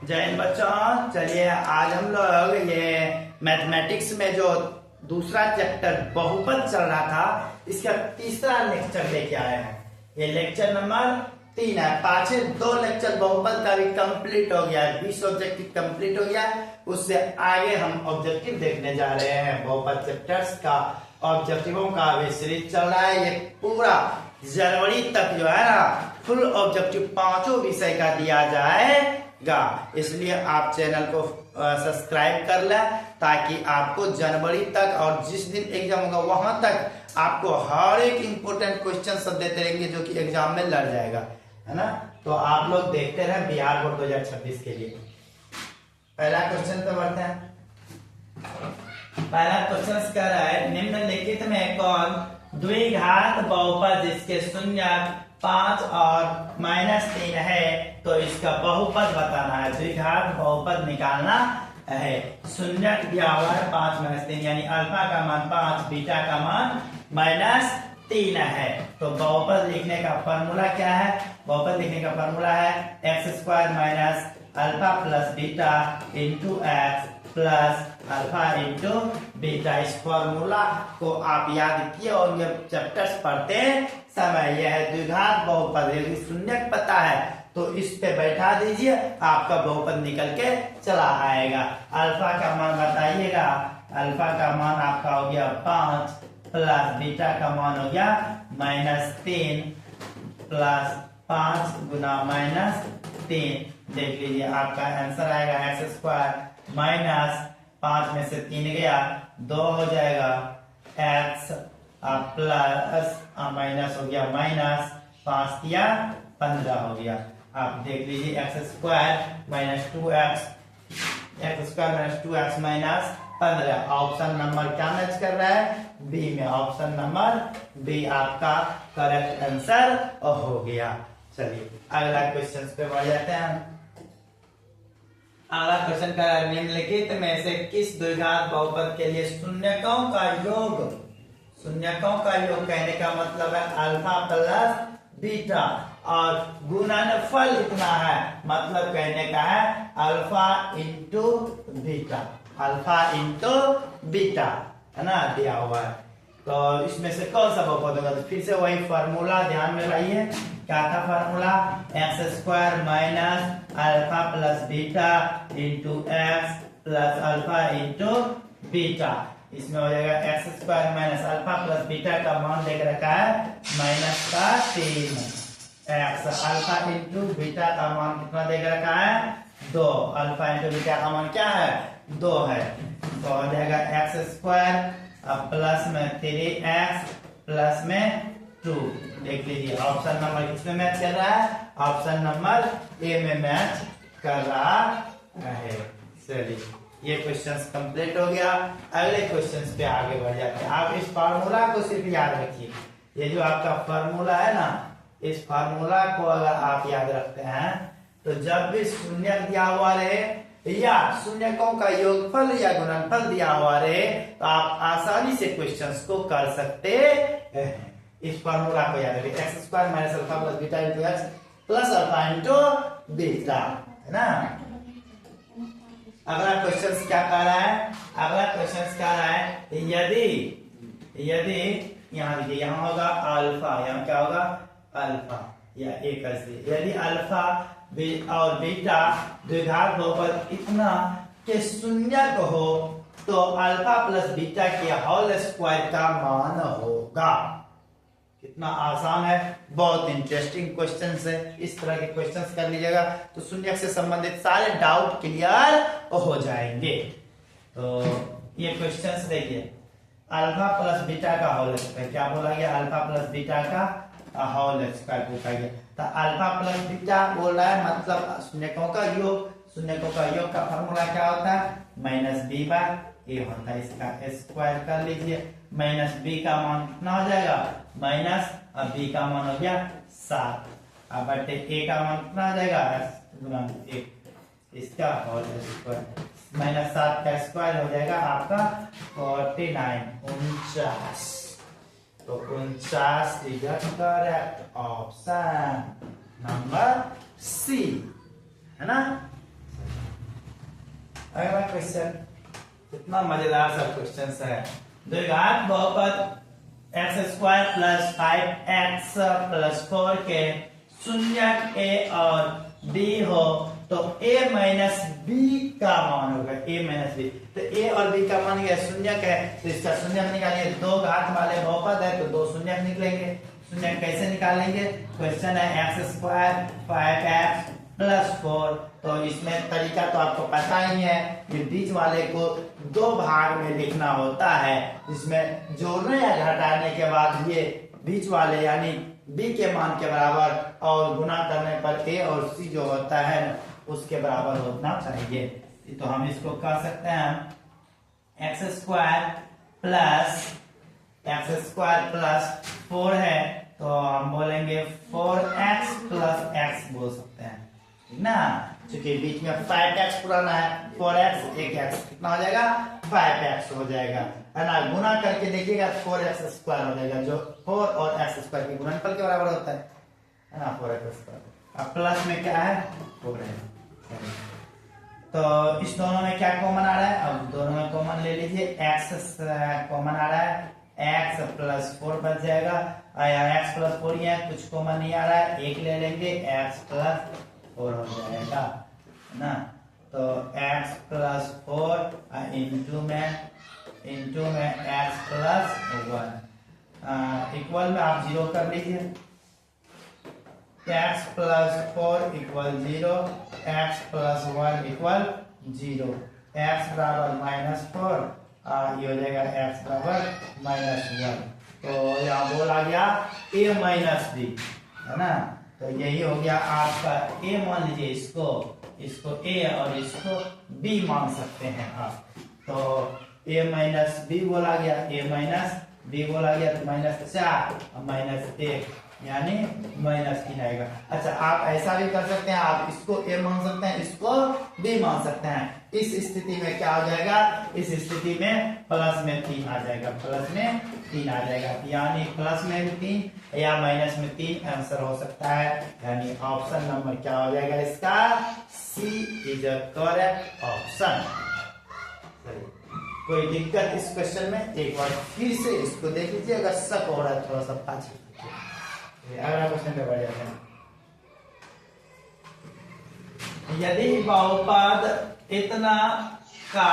जय हिंद बच्चों। चलिए आज हम लोग ये मैथमेटिक्स में जो दूसरा चैप्टर बहुपद चल रहा था इसका तीसरा लेक्चर लेके आए हैं। ये लेक्चर नंबर 3 है। पांच 2 लेक्चर बहुपद का भी कंप्लीट हो गया है, 20 ऑब्जेक्टिव कंप्लीट हो गया है। उससे आगे हम ऑब्जेक्टिव देखने जा रहे हैं। बहुपद चैप्टर्स का ऑब्जेक्टिवों का भी सीरीज चल रहा है। ये पूरा जनवरी तक जो है ना फुल ऑब्जेक्टिव पांचों विषय का दिया जाएगा। इसलिए आप चैनल को सब्सक्राइब कर लें ताकि आपको जनवरी तक और जिस दिन एग्जाम होगा वहां तक आपको हर एक इंपोर्टेंट क्वेश्चन सब देते रहेंगे जो कि एग्जाम में लड़ जाएगा, है ना। तो आप लोग देखते रहे बिहार बोर्ड 2026 के लिए। पहला क्वेश्चन तो बढ़ते हैं। पहला क्वेश्चन कह रहा है निम्नलिखित में कौन द्विघात बहुपद जिसके शून्य 5 और -3 है तो इसका बहुपद बताना है। द्विघात बहुपद निकालना है। शून्य दिया हुआ है 5 -3 यानी अल्फा का मान 5 बीटा का मान -3 है। तो बहुपद लिखने का फॉर्मूला क्या है? बहुपद लिखने का फॉर्मूला है x² minus alpha plus beta into x plus alpha into beta. इस फॉर्मूला को आप याद किए और ये चैप्टर्स पढ़ते समय यह है द्विघात बहुपद। यदि शून्य पता है तो इस पे बैठा दीजिए, आपका बहुपद निकल के चला आएगा। अल्फा का मान बताइएगा। अल्फा का मान आपका हो गया 5 प्लस बीटा का मान हो गया -3 प्लस 5 गुना -3। देख लीजिए आपका आंसर आएगा x² माइनस 5 में से 3 गया 2 हो जाएगा x प्लस माइनस हो गया -5 दिया 15 हो गया। आप देख लीजिए x² minus 2x minus 15। Option number क्या मैच कर रहा है? बी में। ऑप्शन नंबर बी आपका करेक्ट आंसर हो गया। चलिए अगला क्वेश्चन पे बढ़ जाते हैं। अगला क्वेश्चन का निम्नलिखित में से किस द्विघात बहुपद के लिए शून्यकों का योग कहने का मतलब है अल्फा प्लस बीटा और गुणनफल इतना है, मतलब कहने का है अल्फा इंटू बीटा, है ना, दिया हुआ है। तो इसमें से कौन सा बहुपद होगा? तो फिर से वही फॉर्मूला ध्यान में लाइए। क्या था formula? x² minus alpha plus beta into x plus alpha into beta. इसमें हो जाएगा x² minus alpha plus beta का मान देख रखा है -3 x अल्फा इंटू बीटा का मान कितना देख रखा है 2। अल्फा इंटू बीटा का मान क्या है? 2 है। तो हो जाएगा x² प्लस में 3x प्लस में 2। देख लीजिए ऑप्शन नंबर किसमें मैच कर रहा है? ऑप्शन नंबर ए में मैच कर रहा है। चलिए ये क्वेश्चंस कंप्लीट हो गया। अगले क्वेश्चंस पे आगे बढ़ जाते हैं। आप इस फार्मूला को सिर्फ याद रखिए। ये जो आपका फार्मूला है ना, इस फार्मूला को अगर आप याद रखते हैं तो जब भी शून्य दिया हुआ रहे या शून्यकों का योगफल या गुणनफल दिया हुआ रहे तो आप आसानी से क्वेश्चंस को कर सकते हैं। इस फार्मूला को याद रखिए x² minus alpha plus beta into x plus alpha into beta, है ना। अगला क्वेश्चन क्या कह रहा है? अगला क्वेश्चन कह रहा है यदि यहाँ देखिए, यहाँ होगा अल्फा, यहाँ क्या होगा? अल्फा या एक यदि अल्फा और बीटा द्विघात बहुपद इतना के शून्य हो तो अल्फा प्लस बीटा के होल स्क्वायर का मान होगा। कितना आसान है, बहुत इंटरेस्टिंग क्वेश्चंस है। इस तरह के क्वेश्चंस कर लीजिएगा तो शून्य से संबंधित सारे डाउट क्लियर हो जाएंगे। तो ये क्वेश्चंस देखिए, अल्फा प्लस बीटा का होल स्क्वायर क्या बोला गया? अल्फा प्लस बीटा का होल स्क्वायर पूछा गया। तो अल्फा प्लस बीटा बोल रहा है मतलब शून्यकों का योग। शून्यकों का योग का फॉर्मूला क्या होता है? -b/a होता है। इसका स्क्वायर कर लीजिए। -b का मान कितना हो जाएगा? -b का मान हो गया 7 अब बटे a का मान कितना हो जाएगा? ×1 इसका होल स्क्वायर -7 का स्क्वायर हो जाएगा आपका 49 49। तो 49 is the correct option number C, है ना। अगला क्वेश्चन, कितना मजेदार सब क्वेश्चन है। द्विघात बहुपद x square plus 5x plus 4 के शून्यक a और b हो तो a माइनस b का मान होगा, a माइनस b। तो a और b का मान क्या शून्यक है, तो इसका शून्यक निकालिए। दो घात वाले बहुपद है तो दो शून्यक निकलेंगे। शून्यक कैसे निकालेंगे, क्वेश्चन है एक्स स्क्वायर 5x प्लस 4। तो इसमें तरीका तो आपको पता ही है, ये बीच वाले को दो भाग में लिखना होता है, जिसमें जोड़ने या घटाने के बाद ये बीच वाले यानी b के मान के बराबर और गुणा करने पर a और c जो होता है उसके बराबर होना चाहिए। तो हम इसको कह सकते हैं एक्स स्क्वायर प्लस 4 है तो हम बोलेंगे 4x प्लस x बोल सकते हैं, ठीक ना। क्योंकि बीच में 5x पुराना है, 4x एक x कितना हो जाएगा 5x हो जाएगा, है ना। गुना करके देखिएगा 4x स्क्वायर हो जाएगा, जो 4 और x स्क्वायर के गुणनफल के बराबर होता है ना, 4x स्क्वायर। अब प्लस में क्या है 4 है। तो इस दोनों में क्या कॉमन आ रहा है, अब दोनों में कॉमन ले लीजिए, x कॉमन आ रहा है, x प्लस 4 बच जाएगा। x प्लस 4 ही है, कुछ कॉमन नहीं आ रहा है, एक ले लेंगे x प्लस 4 हो जाएगा, है ना। तो x प्लस 4 इंटू में x प्लस 1 इक्वल में आप 0 कर लीजिए। x plus 4 equal 0, x plus 1 equal 0, x बराबर माइनस 4, ये हो जाएगा x बराबर माइनस 1। तो यहाँ बोला गया a माइनस b, है ना। तो यही हो गया आपका a, मान लीजिए इसको a और इसको b मान सकते हैं आप। तो a माइनस b बोला गया, a माइनस b बोला गया, तो माइनस 4 और माइनस 1 यानी माइनस 3 आएगा। अच्छा, आप ऐसा भी कर सकते हैं, आप इसको a मान सकते हैं, इसको b मान सकते हैं। इस स्थिति में क्या हो जाएगा, इस स्थिति में प्लस में 3 आ जाएगा, प्लस में 3 आ जाएगा, यानी प्लस में 3 या माइनस में 3 आंसर हो सकता है। यानी ऑप्शन नंबर क्या हो जाएगा इसका, सी इज अ करेक्ट ऑप्शन। कोई दिक्कत इस क्वेश्चन में, एक बार फिर से इसको देख लीजिए, अगर शक हो रहा है थोड़ा सा पाछे। अगला क्वेश्चन पे बढ़ जाते हैं। यदि बहुपद इतना का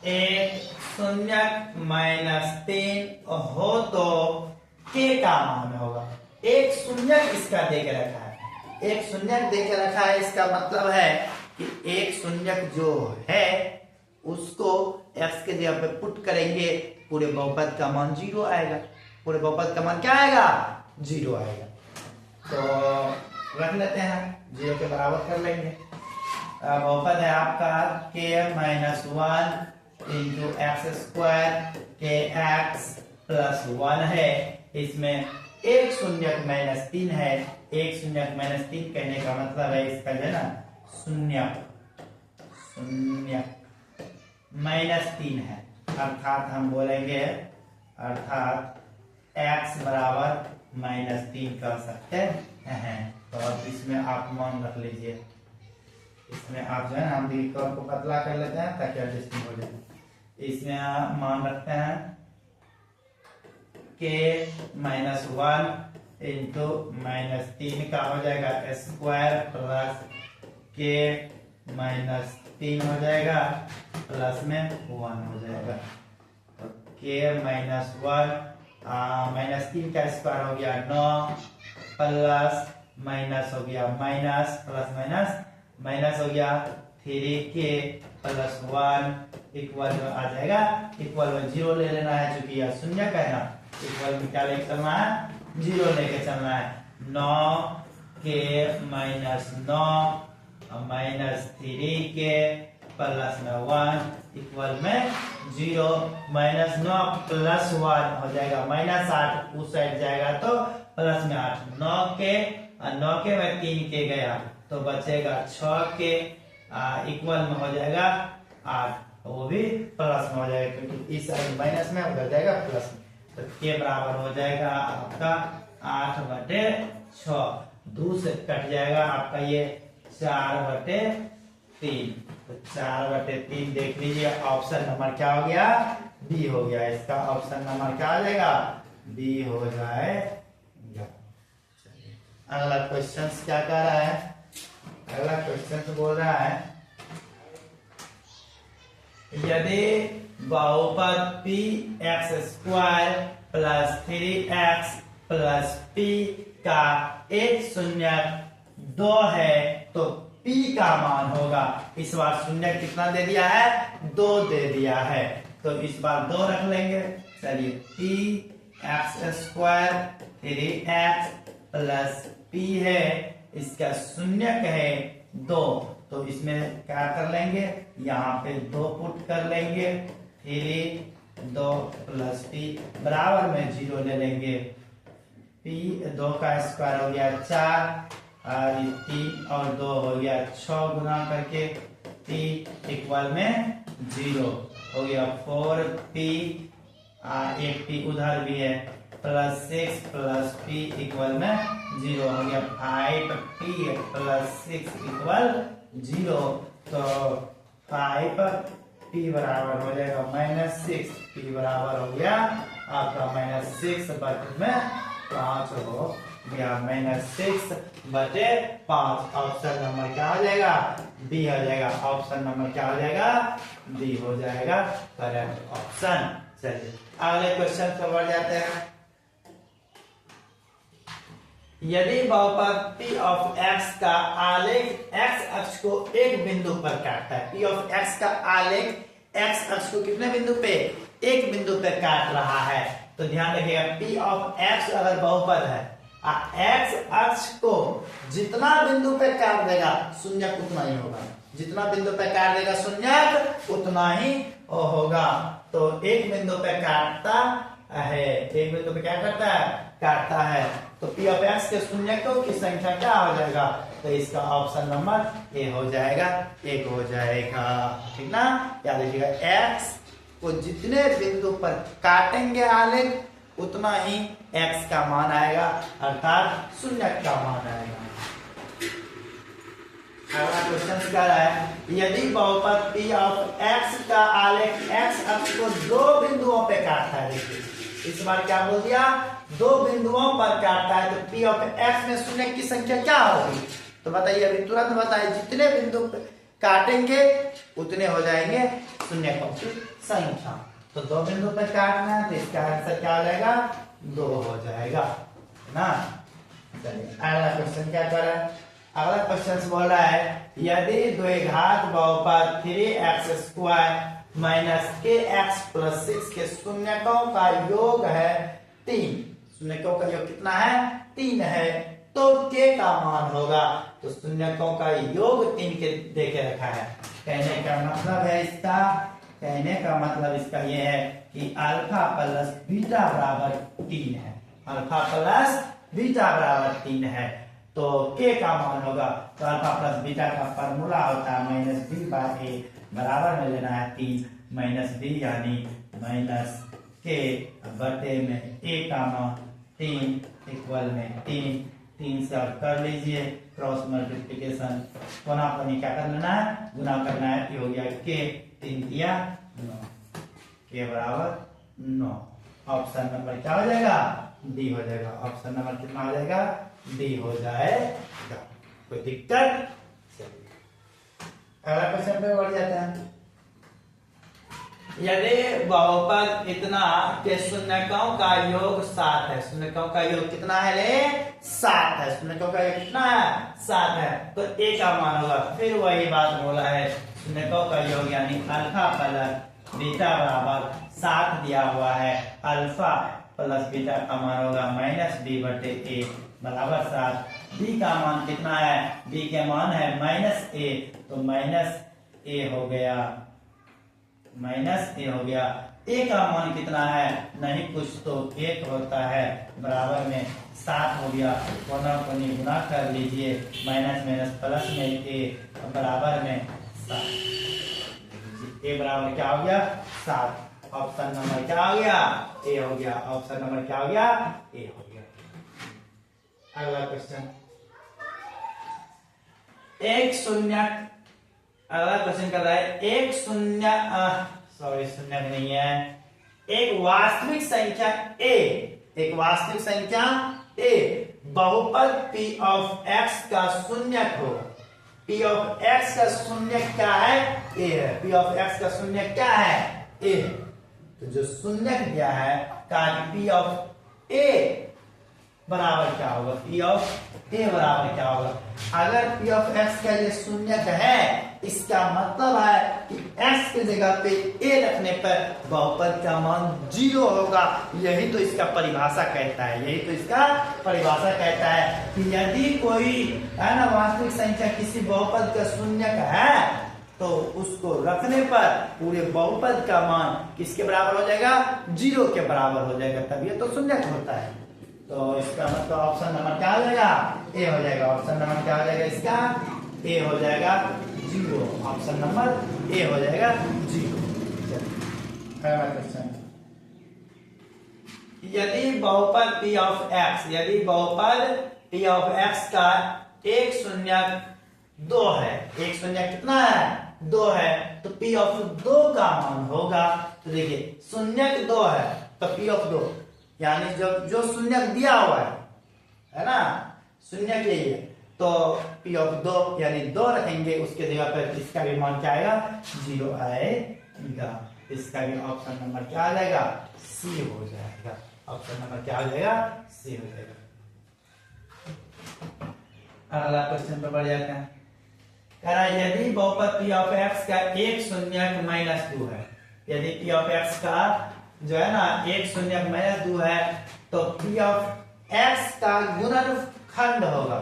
एक शून्यक माइनस 3 हो तो k का मान होगा। एक शून्यक इसका दे के रखा है, एक शून्यक दे के रखा है, इसका मतलब है कि एक शून्यक जो है उसको x के जगह पे पुट करेंगे, पूरे बहुपद का मान 0 आएगा। पूरे बहुपद का मान क्या आएगा, 0 आएगा। तो रख लेते हैं, 0 के बराबर कर लेंगे। बहुपद है आपका k minus 1 into x square के एक्स प्लस 1 है। इसमें एक शून्यक माइनस 3 है, एक शून्यक माइनस 3 कहने का मतलब है इसका जो है ना शून्यक माइनस 3 है, अर्थात हम बोलेंगे अर्थात x बराबर माइनस 3 कर सकते हैं। तो अब इसमें आप मान रख लीजिए, इसमें आप जो है ना हम विकल्प को पतला कर लेते हैं ताकि एडजस्टिंग हो जाए। इसमें आप मान रखते हैं k माइनस 1 इंटू माइनस 3 का हो जाएगा स्क्वायर प्लस k माइनस 3 हो जाएगा, प्लस में 1 हो जाएगा। तो k माइनस 1 माइनस 3 का स्क्वायर हो गया 9, प्लस माइनस हो गया माइनस, प्लस माइनस माइनस हो गया 3k प्लस 1 इक्वल में आ जाएगा, इक्वल में 0 ले लेना है, चूंकि यह शून्य का है ना, इक्वल में क्या लेके चलना है, 0 लेके चलना है। 9k minus 9 minus 3k plus में 1 इक्वल में 0, माइनस 9 प्लस 1 हो जाएगा माइनस 8, उस साइड जाएगा तो प्लस में 8, 9k में 3k गया तो बचेगा 6k इक्वल में हो जाएगा 8, वो भी प्लस में हो जाएगा क्योंकि इस साइड माइनस में उधर जाएगा प्लस में। तो k बराबर हो जाएगा आपका 8/6, 2 से कट जाएगा आपका ये 4/6 3। तो 4/3 देख लीजिए, ऑप्शन नंबर क्या हो गया, बी हो गया। इसका ऑप्शन नंबर क्या आ जाएगा, बी हो जाएगा। चलिए अगला क्वेश्चन क्या कह रहा है, अगला क्वेश्चन बोल रहा है यदि बहुपद p x square plus 3x plus p का एक शून्य 2 है तो p का मान होगा। इस बार शून्य कितना दे दिया है, 2 दे दिया है, तो इस बार 2 रख लेंगे। चलिए p x square 3x plus p है, इसका शून्य है 2, तो इसमें क्या कर लेंगे, यहाँ पे 2 पुट कर लेंगे। 3 2 प्लस p बराबर में 0 ले लेंगे। p 2 का स्क्वायर हो गया 4 और 3 और 2 हो गया 6 गुना करके p इक्वल में 0 हो गया। 4p एक p उधर भी है प्लस 6 प्लस p इक्वल में 0 हो गया। 5p प्लस 6 इक्वल 0, तो 5p बराबर हो जाएगा -6, p बराबर हो गया आपका -6 बटे में 5 हो गया, -6/5। ऑप्शन नंबर क्या हो जाएगा, बी हो जाएगा। ऑप्शन नंबर क्या हो जाएगा, बी हो जाएगा करेक्ट ऑप्शन। चलिए अगले क्वेश्चन पर बढ़ जाते हैं। यदि बहुपद p ऑफ x का आलेख x अक्ष को एक बिंदु पर काटता है, p ऑफ x का आलेख x अक्ष को कितने बिंदु पे, एक बिंदु पे काट रहा है, तो ध्यान रखिएगा p ऑफ x अगर बहुपद है, x अक्ष को जितना बिंदु पे काट देगा शून्यक उतना ही होगा, जितना बिंदु पे काट देगा शून्यक उतना ही होगा। तो एक बिंदु पे काटता है, एक बिंदु पे क्या करता है, काटता है, तो p ऑफ x के शून्यकों की संख्या क्या हो जाएगा, तो इसका ऑप्शन नंबर ए हो जाएगा, 1 हो जाएगा। ठीक ना, याद रखिएगा x को जितने बिंदु पर काटेंगे आलेख उतना ही x का मान आएगा, अर्थात शून्यक का मान आएगा। अगला क्वेश्चन क्या है, यदि बहुपद p ऑफ x का आलेख x अक्ष को 2 बिंदुओं पे काटता है, देखिए इस बार क्या बोल दिया, 2 बिंदुओं पर काटता है, तो p ऑफ x में शून्य की संख्या क्या होगी, तो बताइए, अभी तुरंत बताइए, जितने बिंदु काटेंगे उतने हो जाएंगे शून्यकों की संख्या। तो 2 बिंदु पर काटना है, तो इसका आंसर क्या हो जाएगा, 2 हो जाएगा ना। चलिए अगला क्वेश्चन क्या कर रहा है, अगला क्वेश्चन बोल रहा है यदि द्विघात बहुपद 3x square minus kx plus 6 के शून्यकों का योग है 3, शून्यकों का योग कितना है, 3 है, तो k का मान होगा। तो शून्यकों का योग 3 के देके रखा है, कहने का मतलब है इसका, कहने का मतलब इसका यह है कि अल्फा प्लस बीटा बराबर 3 है, अल्फा प्लस बीटा बराबर 3 है, तो k का मान होगा। तो अल्फा प्लस बीटा का फॉर्मूला होता है -b/a, बराबर में लेना है 3 -b यानी -k बटे में a का मान 3 इक्वल में 3 से आप कर लीजिए क्रॉस मल्टीप्लिकेशन, कोना कोनी क्या कर लेना है, गुना करना है, ये हो गया k, 3 दिया 9, k बराबर 9। ऑप्शन नंबर क्या हो जाएगा, डी हो जाएगा। ऑप्शन नंबर कितना हो जाएगा, डी हो जाएगा। कोई दिक्कत, अगला क्वेश्चन पे बढ़ जाते हैं। यदि बहुपद इतना के शून्यकों का योग 7 है, शून्यकों का योग कितना है रे, 7 है, शून्यकों का योग कितना है, 7 है, तो a का मान होगा, फिर वही बात बोला है, शून्यकों का योग यानी अल्फा प्लस बीटा बराबर 7 दिया हुआ है, अल्फा प्लस बीटा का मान होगा -b/a बराबर 7। b का मान कितना है, b के मान है -a, तो -a हो गया, -a हो गया। a का मान कितना है, नहीं कुछ तो 1 होता है, बराबर में 7 हो गया, कोना कोनी गुना कर लीजिए, माइनस माइनस प्लस में a बराबर में 7, a बराबर क्या हो गया, 7। ऑप्शन नंबर क्या हो गया, ए हो गया। ऑप्शन नंबर क्या हो गया, ए हो गया। अगला क्वेश्चन, एक शून्यक अगला क्वेश्चन कर रहा है एक शून्य सॉरी शून्य नहीं है, एक वास्तविक संख्या a, एक वास्तविक संख्या a बहुपद p ऑफ x का शून्यक हो। p ऑफ x का शून्यक क्या है? a है। p ऑफ x का शून्यक क्या है? a। तो जो शून्यक दिया है का p ऑफ a बराबर क्या होगा? p ऑफ a बराबर क्या होगा? अगर p ऑफ x का ये शून्यक है, इसका मतलब है कि x की जगह पे a रखने पर बहुपद का मान 0 होगा। यही तो इसका परिभाषा कहता है, यही तो इसका परिभाषा कहता है कि यदि कोई है ना वास्तविक संख्या किसी बहुपद का शून्यक है तो उसको रखने पर पूरे बहुपद का मान किसके बराबर हो जाएगा? 0 के बराबर हो जाएगा, तब ये तो शून्यक होता है। तो इसका मतलब ऑप्शन नंबर क्या हो जाएगा? ए हो जाएगा। ऑप्शन नंबर क्या हो जाएगा इसका? ए हो जाएगा 0। ऑप्शन नंबर ए हो जाएगा 0। अगला क्वेश्चन, यदि बहुपद p ऑफ x, यदि बहुपद p ऑफ x का एक शून्यक 2 है, एक शून्यक कितना है? 2 है, तो p ऑफ 2 का मान होगा। तो देखिए शून्यक 2 है तो p ऑफ 2 यानी जो शून्यक दिया हुआ है ना, शून्यक यही है, तो p ऑफ 2 यानी 2 रखेंगे, उसके जगह पर इसका भी मान क्या आएगा? 0 आएगा। इसका भी ऑप्शन नंबर क्या आ जाएगा? सी हो जाएगा। ऑप्शन नंबर क्या हो जाएगा? सी हो जाएगा। अगला क्वेश्चन पर बढ़ जाते हैं। कह रहा है यदि बहुपद p ऑफ x का एक शून्यक -2 है, यदि p ऑफ x का जो है ना एक शून्यक -2 है तो p ऑफ x का गुणनखंड होगा।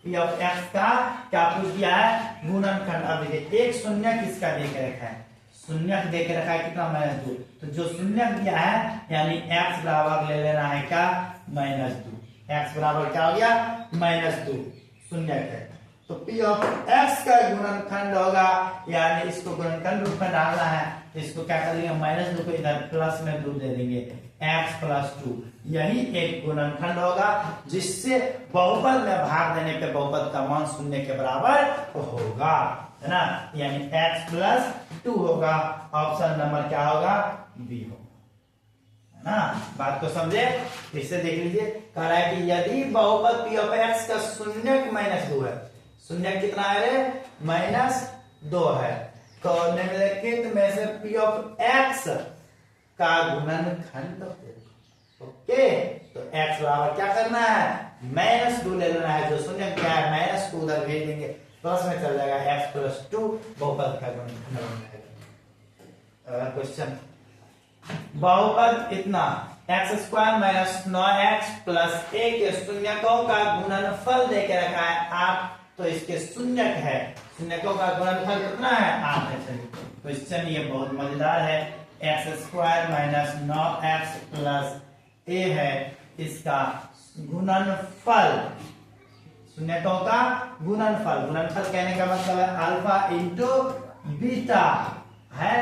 p ऑफ x का क्या पूछ दिया है? गुणनखंड। अब देखिए एक शून्यक इसका दे के रखा है, शून्यक दे के रखा है कितना? -2। तो जो शून्यक दिया है यानी x बराबर ले लेना है क्या? -2। x बराबर क्या हो गया? -2 शून्यक है, तो p ऑफ x का गुणनखंड होगा, यानी इसको गुणनखंड रूप में डालना है, इसको क्या कर देंगे? -2 को इधर प्लस में 2 दे देंगे, x + 2। यही एक गुणनखंड होगा जिससे बहुपद में भाग देने पे बहुपद का मान 0 के बराबर होगा, है ना, यानी x + 2 होगा। ऑप्शन नंबर क्या होगा? बी होगा, है ना। बात को समझे? इससे देख लीजिए, कह रहा है कि यदि बहुपद p ऑफ x का शून्यक -2 है, शून्यक कितना है रे? -2 है, तो निम्नलिखित में से p ऑफ x का गुणनखंड ओके, तो x बराबर क्या करना है? -2 ले लेना है, जो शून्यक क्या है -2 उधर भेज देंगे, प्लस में चल जाएगा, x + 2 बहुपद का गुणनखंड बन जाएगा। क्वेश्चन, बहुपद इतना x² - 9x + 1 के शून्यकों का गुणनफल दे के रखा है 8, तो इसके शून्यक है, शून्यकों का गुणनफल कितना है? 8 है। क्वेश्चन ये बहुत मजेदार है। x² - 9x + a है, इसका गुणनफल, शून्यकों का गुणनफल, गुणनफल कहने का मतलब है अल्फा इंटू बीटा है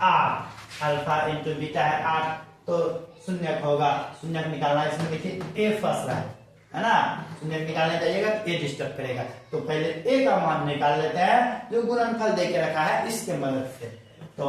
8, अल्फा इंटू बीटा है 8, तो शून्यक होगा। शून्यक निकालना है, इसमें देखिए a फंस रहा है ना, शून्यक निकालने जाइएगा तो a डिस्टर्ब करेगा, तो पहले a का मान निकाल लेते हैं जो गुणनफल दे के रखा है इसके मदद से। तो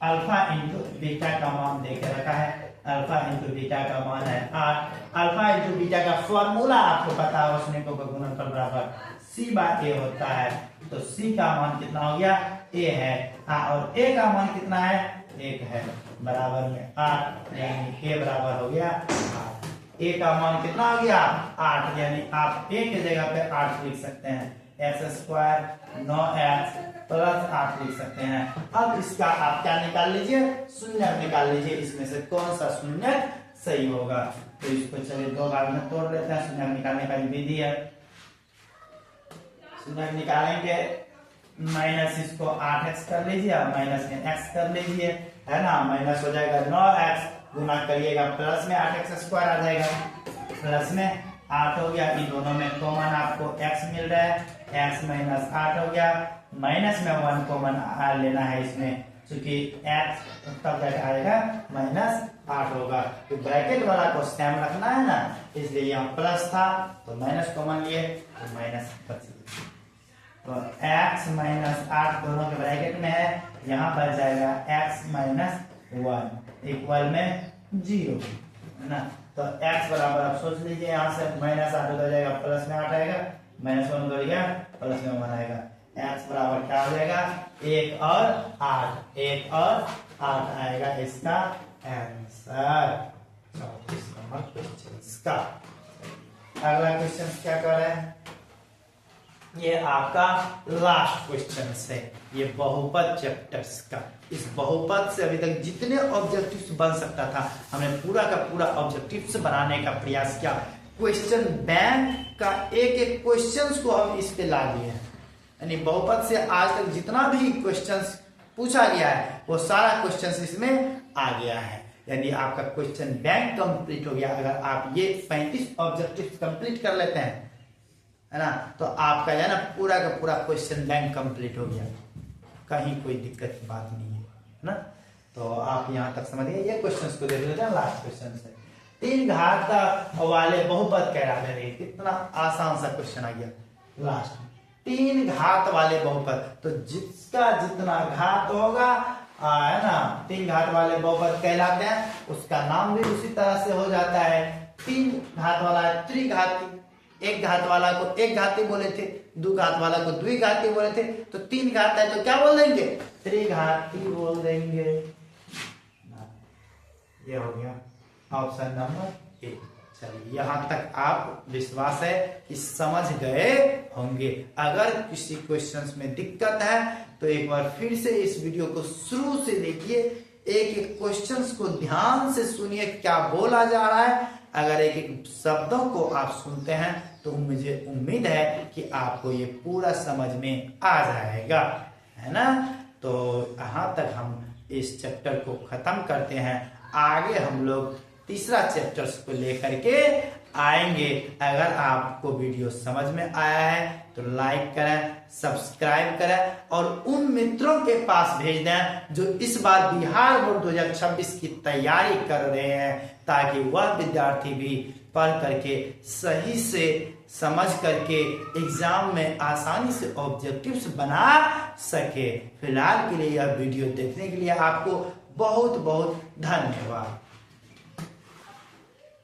अल्फा इंटू बीटा का मान दे के रखा है, अल्फा इंटू बीटा का मान है 8। अल्फा इंटू बीटा का फॉर्मूला आपको पता है, शून्यकों का गुणनफल बराबर c/a होता है, तो c का मान कितना हो गया? a है, और a का मान कितना है? 1 है, बराबर में 8, यानी a बराबर हो गया 8। a का मान कितना हो गया? 8, यानी आप a की जगह पे 8 लिख सकते हैं, x² 9x + 8 लिख सकते हैं। अब इसका आप क्या निकाल लीजिए? शून्यक निकाल लीजिए, इसमें से कौन सा शून्यक सही होगा। तो इसको चलिए 2 भाग में तोड़ लेते हैं, शून्यक निकालने का विधि है। शून्यक निकालेंगे, माइनस इसको 8x कर लीजिए, माइनस में x कर लीजिए, है ना, माइनस हो जाएगा 9x, गुना करिएगा प्लस में 8x² आ जाएगा, प्लस में 8 हो गया, इन दोनों में कॉमन आपको x मिल रहा है, x - 8 हो गया, माइनस में 1 कॉमन लेना है इसमें, क्योंकि x तब तक आएगा -8 होगा, तो ब्रैकेट वाला को सेम रखना है ना, इसलिए यहाँ प्लस था तो माइनस कॉमन लिए तो माइनस बच गया। तो x माइनस 8 दोनों के ब्रैकेट में है, यहाँ पर जाएगा x माइनस 1 इक्वल में 0 है ना। तो x बराबर आप सोच लीजिए, यहाँ से माइनस 8 हो जाएगा, प्लस में 8 आएगा, माइनस 1 हो गया, प्लस में 1 आएगा। x बराबर क्या हो जाएगा, 1 और 8, 1 और 8 आएगा इसका आंसर 34 नंबर क्वेश्चन का। अगला क्वेश्चन क्या कर रहा है, ये आपका लास्ट क्वेश्चन है, ये बहुपद चैप्टर्स का। इस बहुपद से अभी तक जितने ऑब्जेक्टिव्स बन सकता था हमने पूरा का पूरा ऑब्जेक्टिव्स बनाने का प्रयास किया। क्वेश्चन बैंक का एक एक क्वेश्चंस को हम इस पे ला दिए हैं, यानी बहुपद से आज तक जितना भी क्वेश्चंस पूछा गया है वो सारा क्वेश्चंस इसमें आ गया है, यानी आपका क्वेश्चन बैंक कंप्लीट हो गया। अगर आप ये 35 ऑब्जेक्टिव्स कंप्लीट कर लेते हैं है ना, तो आपका है ना पूरा का पूरा क्वेश्चन बैंक कंप्लीट हो गया, कहीं कोई दिक्कत की बात नहीं है ना। तो आप यहाँ तक समझिए, ये क्वेश्चंस को देख लेते हैं। लास्ट क्वेश्चन है, 3 घात वाले बहुपद कहलाते हैं। कितना आसान सा क्वेश्चन आ गया लास्ट में, 3 घात वाले बहुपद, तो जिसका जितना घात होगा है ना, 3 घात वाले बहुपद कहलाते हैं। उसका नाम भी उसी तरह से हो जाता है, 3 घात वाला त्रिघाती, 1 घात वाला को 1 घाती बोले थे, 2 घात वाला को द्विघाती बोले थे, तो 3 घात है तो क्या बोल देंगे, त्रिघाती बोल देंगे। ये हो गया ऑप्शन नंबर 1। चलिए यहाँ तक आप विश्वास है कि समझ गए होंगे। अगर किसी क्वेश्चंस में दिक्कत है तो एक बार फिर से इस वीडियो को शुरू से देखिए, एक एक क्वेश्चंस को ध्यान से सुनिए क्या बोला जा रहा है। अगर एक एक शब्दों को आप सुनते हैं तो मुझे उम्मीद है कि आपको ये पूरा समझ में आ जाएगा, है ना। तो यहाँ तक हम इस चैप्टर को खत्म करते हैं, आगे हम लोग तीसरा चैप्टर्स को लेकर के आएंगे। अगर आपको वीडियो समझ में आया है तो लाइक करें, सब्सक्राइब करें और उन मित्रों के पास भेज दें जो इस बार बिहार बोर्ड 2026 की तैयारी कर रहे हैं, ताकि वह विद्यार्थी भी पढ़ करके सही से समझ करके एग्जाम में आसानी से ऑब्जेक्टिव्स बना सके। फिलहाल के लिए यह वीडियो देखने के लिए आपको बहुत बहुत धन्यवाद।